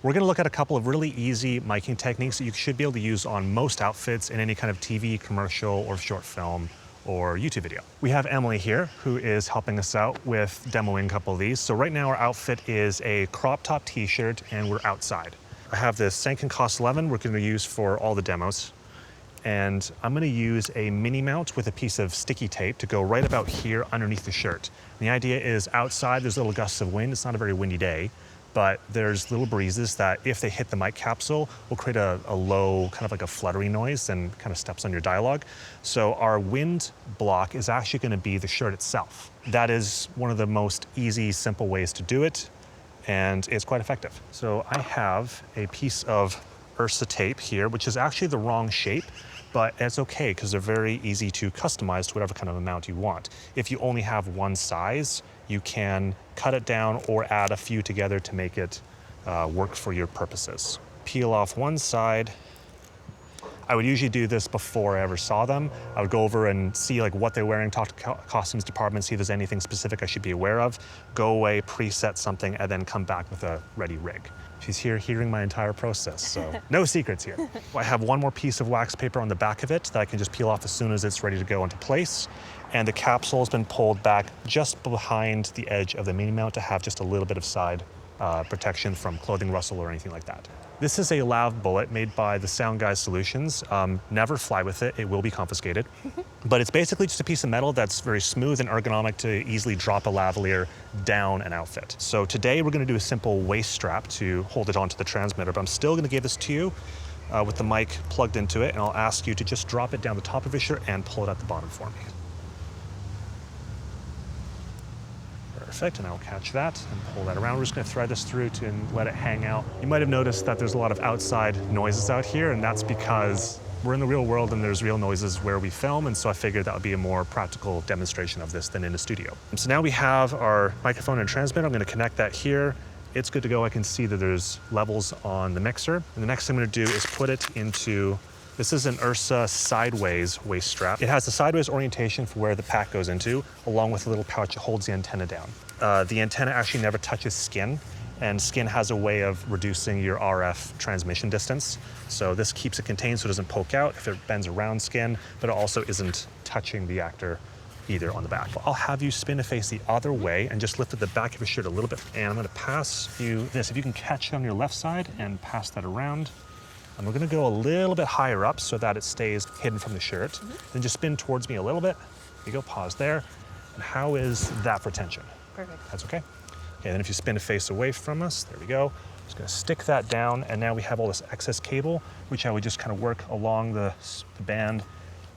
We're gonna look at a couple of really easy miking techniques that you should be able to use on most outfits in any kind of TV, commercial, or short film, or YouTube video. We have Emily here, who is helping us out with demoing a couple of these. So right now our outfit is a crop top t-shirt and we're outside. I have this Sanken COS-11 we're gonna use for all the demos. And I'm gonna use a mini mount with a piece of sticky tape to go right about here underneath the shirt. And the idea is outside there's little gusts of wind. It's not a very windy day, but there's little breezes that if they hit the mic capsule will create a low, kind of like a fluttering noise and kind of steps on your dialogue. So our wind block is actually gonna be the shirt itself. That is one of the most easy, simple ways to do it, and it's quite effective. So I have a piece of Ursa tape here, which is actually the wrong shape, but it's okay because they're very easy to customize to whatever kind of amount you want. If you only have one size, you can cut it down or add a few together to make it work for your purposes. Peel off one side. I would usually do this before I ever saw them. I would go over and see like what they're wearing, talk to costumes department, see if there's anything specific I should be aware of, go away, preset something, and then come back with a ready rig. She's here hearing my entire process, so no secrets here. I have one more piece of wax paper on the back of it that I can just peel off as soon as it's ready to go into place. And the capsule has been pulled back just behind the edge of the mini mount to have just a little bit of side protection from clothing rustle or anything like that. This is a Lav Bullet made by the Sound Guys Solutions. Never fly with it, it will be confiscated. But it's basically just a piece of metal that's very smooth and ergonomic to easily drop a lavalier down an outfit. So today we're gonna do a simple waist strap to hold it onto the transmitter, but I'm still gonna give this to you with the mic plugged into it, and I'll ask you to just drop it down the top of your shirt and pull it at the bottom for me. Perfect, and I'll catch that and pull that around. We're just gonna thread this through and let it hang out. You might have noticed that there's a lot of outside noises out here, and that's because we're in the real world and there's real noises where we film, and so I figured that would be a more practical demonstration of this than in a studio. So now we have our microphone and transmitter. I'm gonna connect that here. It's good to go. I can see that there's levels on the mixer. And the next thing I'm gonna do is put it into, this is an Ursa sideways waist strap. It has a sideways orientation for where the pack goes into, along with a little pouch that holds the antenna down. The antenna actually never touches skin, and skin has a way of reducing your RF transmission distance. So this keeps it contained so it doesn't poke out if it bends around skin, but it also isn't touching the actor either on the back. I'll have you spin a face the other way and just lift at the back of your shirt a little bit. And I'm gonna pass you this. If you can catch it on your left side and pass that around. And we're gonna go a little bit higher up so that it stays hidden from the shirt. Then just spin towards me a little bit. There you go, pause there. And how is that for tension? Perfect. That's okay. Okay, then if you spin a face away from us, there we go. Just gonna stick that down, and now we have all this excess cable, which I would just kind of work along the band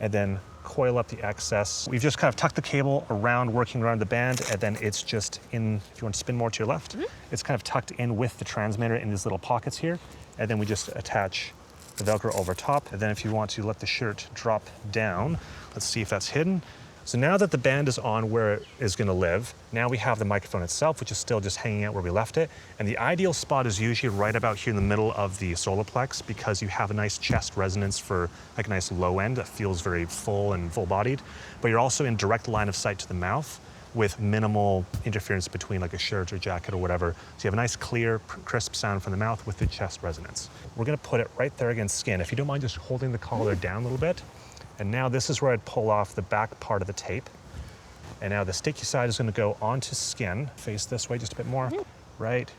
and then coil up the excess. We've just kind of tucked the cable around, working around the band, and then it's just in, if you want to spin more to your left, it's kind of tucked in with the transmitter in these little pockets here. And then we just attach the Velcro over top. And then if you want to let the shirt drop down, let's see if that's hidden. So now that the band is on where it is gonna live, now we have the microphone itself, which is still just hanging out where we left it. And the ideal spot is usually right about here in the middle of the solar plex, because you have a nice chest resonance for like a nice low end that feels very full and full-bodied. But you're also in direct line of sight to the mouth with minimal interference between like a shirt or jacket or whatever. So you have a nice clear, crisp sound from the mouth with the chest resonance. We're gonna put it right there against skin. If you don't mind just holding the collar down a little bit. And now this is where I'd pull off the back part of the tape. And now the sticky side is gonna go onto skin, face this way just a bit more, right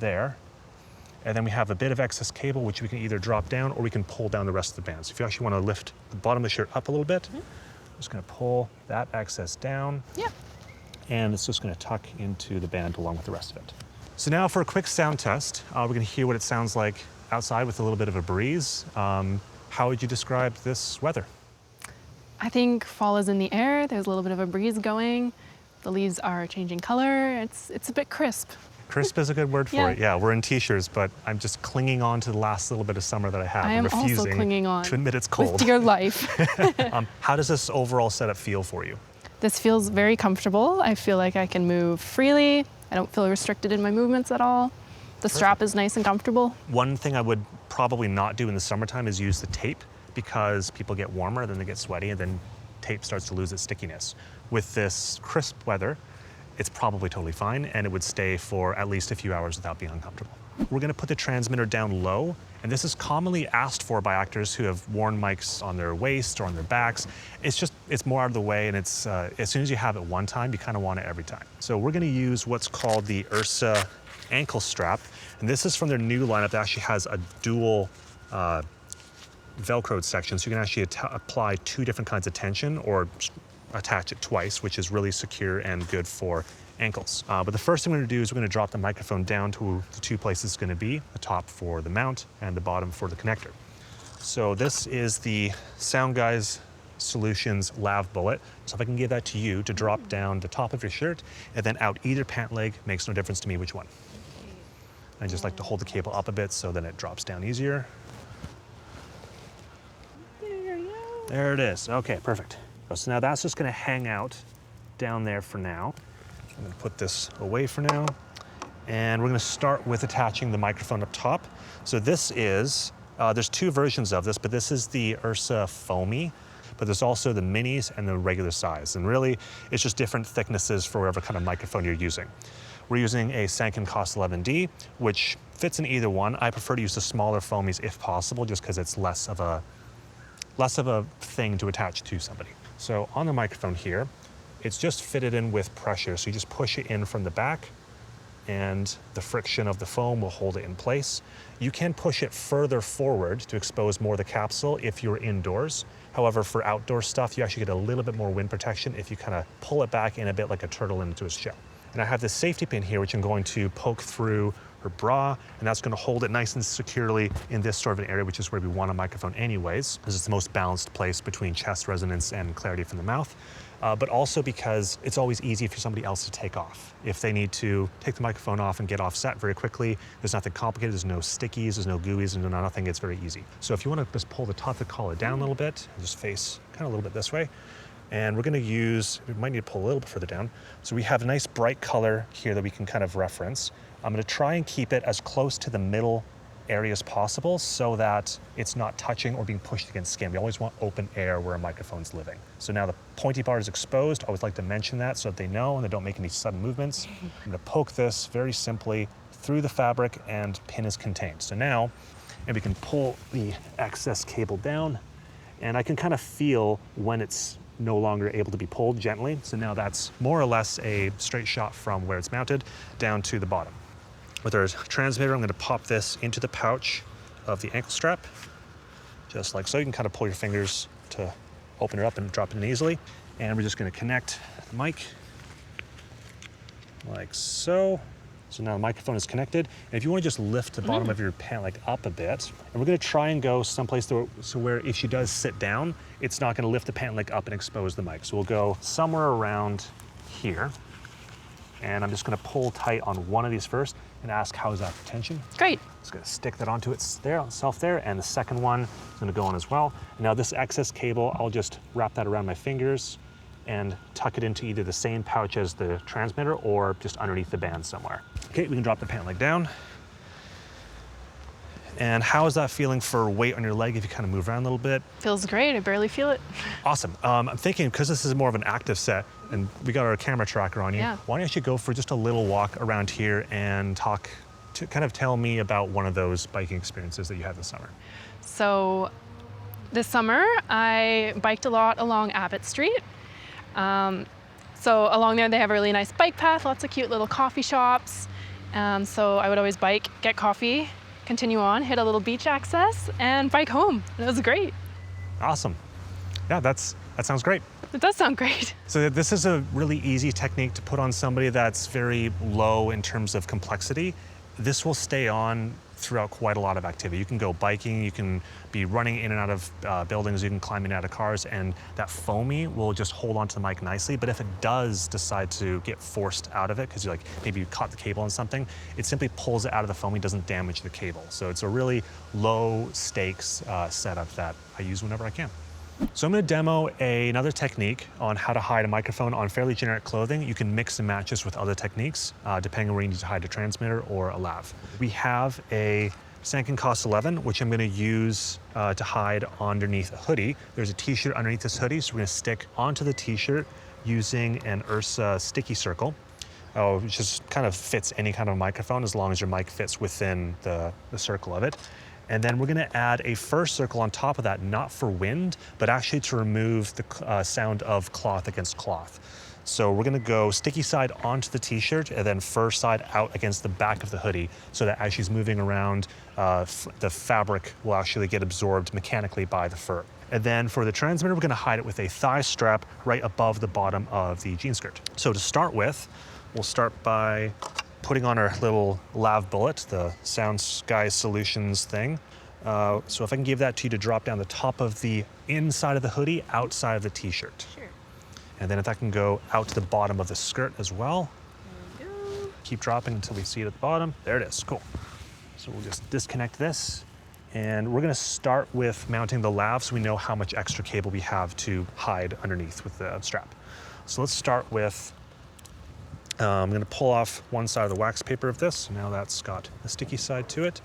there. And then we have a bit of excess cable, which we can either drop down or we can pull down the rest of the band. So if you actually wanna lift the bottom of the shirt up a little bit, I'm just gonna pull that excess down. And it's just gonna tuck into the band along with the rest of it. So now for a quick sound test, we're gonna hear what it sounds like outside with a little bit of a breeze. How would you describe this weather? I think fall is in the air. There's a little bit of a breeze going. The leaves are changing color. It's a bit crisp. Crisp is a good word for it. Yeah, we're in t-shirts, but I'm just clinging on to the last little bit of summer that I have. I am also clinging on to admit it's cold. With dear life. How does this overall setup feel for you? This feels very comfortable. I feel like I can move freely. I don't feel restricted in my movements at all. The strap is nice and comfortable. One thing I would probably not do in the summertime is use the tape, because people get warmer, then they get sweaty, and then tape starts to lose its stickiness. With this crisp weather, it's probably totally fine, and it would stay for at least a few hours without being uncomfortable. We're gonna put the transmitter down low, and this is commonly asked for by actors who have worn mics on their waist or on their backs. It's more out of the way, and it's as soon as you have it one time, you kind of want it every time. So we're gonna use what's called the Ursa ankle strap, and this is from their new lineup that actually has a dual Velcroed section, so you can actually apply 2 different kinds of tension or attach it twice, which is really secure and good for ankles. But the first thing we're gonna do is we're gonna drop the microphone down to the 2 places it's gonna be, the top for the mount and the bottom for the connector. So this is the Sound Guys Solutions Lav Bullet. So if I can give that to you to drop down the top of your shirt and then out either pant leg, makes no difference to me which one. I just like to hold the cable up a bit so then it drops down easier. There you go. There it is. Okay, perfect. So now that's just gonna hang out down there for now. I'm gonna put this away for now. And we're gonna start with attaching the microphone up top. So this is, there's 2 versions of this, but this is the Ursa Foamie, but there's also the minis and the regular size. And really, it's just different thicknesses for whatever kind of microphone you're using. We're using a Sanken COS-11D, which fits in either one. I prefer to use the smaller foamies if possible, just because it's less of a thing to attach to somebody. So on the microphone here, it's just fitted in with pressure. So you just push it in from the back and the friction of the foam will hold it in place. You can push it further forward to expose more of the capsule if you're indoors. However, for outdoor stuff, you actually get a little bit more wind protection if you kind of pull it back in a bit like a turtle into its shell. And I have this safety pin here, which I'm going to poke through her bra, and that's gonna hold it nice and securely in this sort of an area, which is where we want a microphone anyways, because it's the most balanced place between chest resonance and clarity from the mouth. But also because it's always easy for somebody else to take off. If they need to take the microphone off and get off set very quickly, there's nothing complicated, there's no stickies, there's no gooeys, there's no nothing, it's very easy. So if you wanna just pull the top of the collar down a little bit, and just face kind of a little bit this way, and we're gonna use, we might need to pull a little bit further down. So we have a nice bright color here that we can kind of reference. I'm gonna try and keep it as close to the middle area as possible so that it's not touching or being pushed against skin. We always want open air where a microphone's living. So now the pointy part is exposed. I always like to mention that so that they know and they don't make any sudden movements. I'm gonna poke this very simply through the fabric and pin is contained. So now, and we can pull the excess cable down and I can kind of feel when it's no longer able to be pulled gently. So now that's more or less a straight shot from where it's mounted down to the bottom. With our transmitter, I'm gonna pop this into the pouch of the ankle strap, just like so. You can kind of pull your fingers to open it up and drop it in easily. And we're just gonna connect the mic like so. So now the microphone is connected. And if you wanna just lift the bottom of your pant leg up a bit, and we're gonna try and go someplace so where if she does sit down, it's not gonna lift the pant leg up and expose the mic. So we'll go somewhere around here. And I'm just gonna pull tight on one of these first and ask, how's that for tension? Great. Just gonna stick that onto itself there, and the second one is gonna go on as well. And now this excess cable, I'll just wrap that around my fingers and tuck it into either the same pouch as the transmitter or just underneath the band somewhere. Okay, we can drop the pant leg down. And how is that feeling for weight on your leg if you kind of move around a little bit? Feels great, I barely feel it. Awesome. I'm thinking, because this is more of an active set and we got our camera tracker on you, Yeah. why don't you actually go for just a little walk around here and kind of tell me about one of those biking experiences that you had this summer. So this summer, I biked a lot along Abbott Street. So along there, they have a really nice bike path, lots of cute little coffee shops. So I would always bike, get coffee, continue on, hit a little beach access, and bike home. It was great. Awesome. Yeah, that sounds great. It does sound great. So this is a really easy technique to put on somebody that's very low in terms of complexity. This will stay on throughout quite a lot of activity. You can go biking, you can be running in and out of buildings, you can climb in and out of cars, and that foamy will just hold onto the mic nicely. But if it does decide to get forced out of it, because maybe you caught the cable on something, it simply pulls it out of the foamy, doesn't damage the cable. So it's a really low stakes setup that I use whenever I can. So I'm going to demo another technique on how to hide a microphone on fairly generic clothing. You can mix and match this with other techniques, depending on where you need to hide a transmitter or a lav. We have a Sanken COS-11, which I'm going to use to hide underneath a hoodie. There's a t-shirt underneath this hoodie, so we're going to stick onto the t-shirt using an Ursa sticky circle. it just kind of fits any kind of microphone as long as your mic fits within the circle of it. And then we're gonna add a fur circle on top of that, not for wind, but actually to remove the sound of cloth against cloth. So we're gonna go sticky side onto the t-shirt and then fur side out against the back of the hoodie so that as she's moving around, the fabric will actually get absorbed mechanically by the fur. And then for the transmitter, we're gonna hide it with a thigh strap right above the bottom of the jean skirt. So to start with, we'll start by putting on our little Lav Bullet, the Sound Sky Solutions thing. So if I can give that to you to drop down the top of the inside of the hoodie, outside of the t-shirt. Sure. And then if that can go out to the bottom of the skirt as well. There we go. Keep dropping until we see it at the bottom. There it is, cool. So we'll just disconnect this. And we're gonna start with mounting the lav so we know how much extra cable we have to hide underneath with the strap. So let's start with, I'm gonna pull off one side of the wax paper of this. Now that's got a sticky side to it.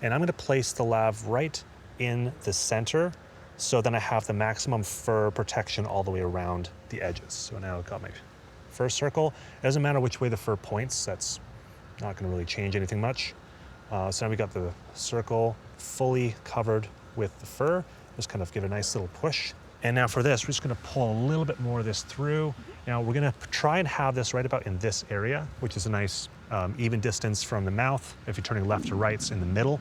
And I'm gonna place the lav right in the center so then I have the maximum fur protection all the way around the edges. So now I've got my fur circle. It doesn't matter which way the fur points, that's not gonna really change anything much. So now we got the circle fully covered with the fur. Just kind of give it a nice little push. And now for this, we're just gonna pull a little bit more of this through. Now we're gonna try and have this right about in this area, which is a nice even distance from the mouth. If you're turning left to right, it's in the middle.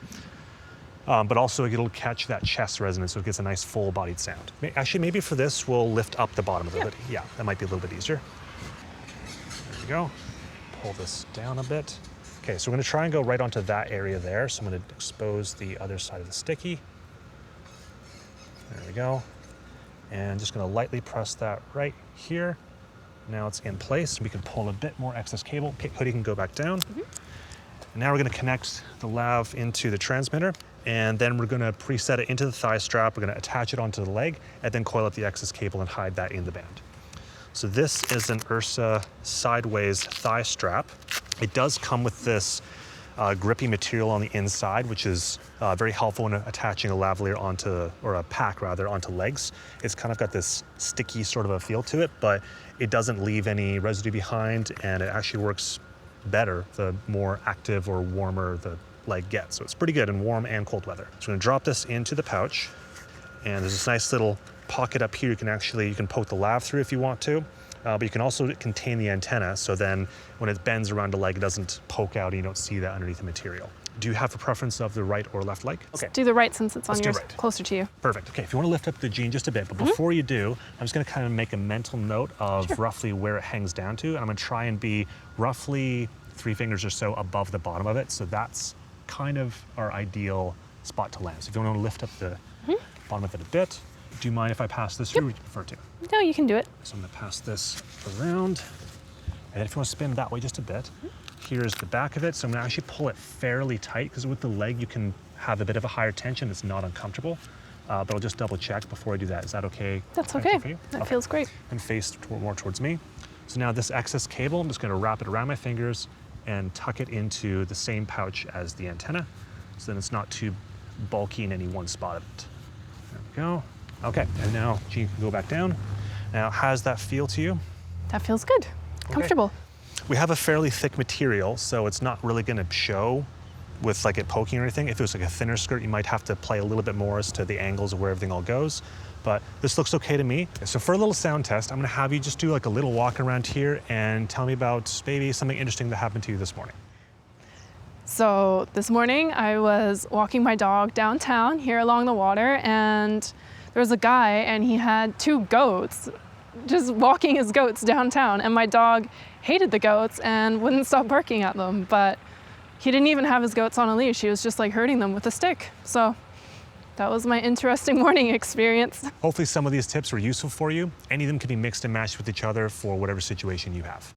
But also it'll catch that chest resonance so it gets a nice full-bodied sound. Actually, maybe for this, we'll lift up the bottom of the hoodie. Yeah, that might be a little bit easier. There we go. Pull this down a bit. Okay, so we're gonna try and go right onto that area there. So I'm gonna expose the other side of the sticky. There we go. And just gonna lightly press that right here. Now it's in place. We can pull a bit more excess cable. Okay, hoodie can go back down. And now we're gonna connect the lav into the transmitter, and then we're gonna preset it into the thigh strap. We're gonna attach it onto the leg, and then coil up the excess cable and hide that in the band. So this is an Ursa sideways thigh strap. It does come with this grippy material on the inside, which is very helpful when attaching a lavalier onto, or a pack rather, onto legs. It's kind of got this sticky sort of a feel to it, but it doesn't leave any residue behind, and it actually works better the more active or warmer the leg gets. So it's pretty good in warm and cold weather. So I'm gonna drop this into the pouch, and there's this nice little pocket up here. You can poke the lav through if you want to, but you can also contain the antenna, so then when it bends around the leg, it doesn't poke out and you don't see that underneath the material. Do you have a preference of the right or left leg? Okay. Do the right since it's on yours, right. Closer to you. Perfect. Okay, if you want to lift up the jean just a bit, but before you do, I'm just going to kind of make a mental note of roughly where it hangs down to, and I'm going to try and be roughly 3 fingers or so above the bottom of it. So that's kind of our ideal spot to land. So if you want to lift up the bottom of it a bit, do you mind if I pass this through? Or would you prefer to? No, you can do it. So I'm going to pass this around, and if you want to spin that way just a bit, here's the back of it. So I'm going to actually pull it fairly tight, because with the leg you can have a bit of a higher tension. It's not uncomfortable, but I'll just double check before I do that. Is that okay? That's okay. For you? That feels great. And face more towards me. So now this excess cable, I'm just going to wrap it around my fingers and tuck it into the same pouch as the antenna, so then it's not too bulky in any one spot of it. There we go. Okay, and now Jean can go back down. Now, how does that feel to you? That feels good. Comfortable. We have a fairly thick material, so it's not really gonna show with like it poking or anything. If it was like a thinner skirt, you might have to play a little bit more as to the angles of where everything all goes. But this looks okay to me. So for a little sound test, I'm gonna have you just do like a little walk around here and tell me about maybe something interesting that happened to you this morning. So this morning I was walking my dog downtown here along the water, and there was a guy and he had 2 goats, just walking his goats downtown, and my dog hated the goats and wouldn't stop barking at them, but he didn't even have his goats on a leash. He was just like herding them with a stick. So that was my interesting morning experience. Hopefully some of these tips were useful for you. Any of them can be mixed and matched with each other for whatever situation you have.